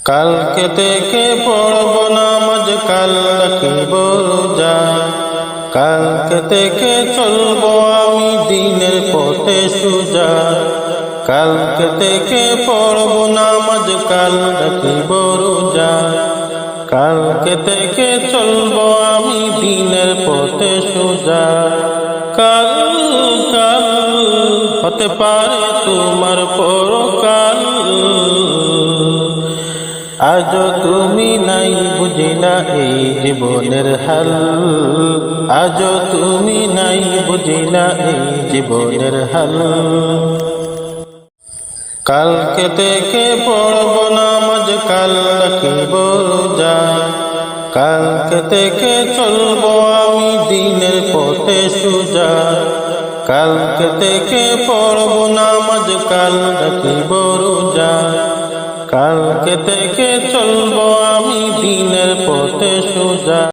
কালকে থেকে পড়ব নামাজ, কাল রাখিব রোজা। কালকে থেকে চলব আমি দিনের পথে সোজা। কালকে থেকে পড়ব নামাজ, কাল রাখিব রোজা। কালকে থেকে চলব আমি দিনের পথে সোজা। কাল কাল হতে পারে তোমার পরকাল। আজ তুমি নাই বুঝিলা এই জীবনের হাল। আজ তুমি নাই বুঝিলা এই জীবনের হাল। কালকে থেকে পড়ব নামাজ, কাল রাখিব রোজা। কালকে থেকে চলব আমি দিনের পথে সোজা। কালকে থেকে পড়ব নামাজ, কাল রাখিব রোজা। কালকে থেকে চলব আমি দিনের পথে সোজা।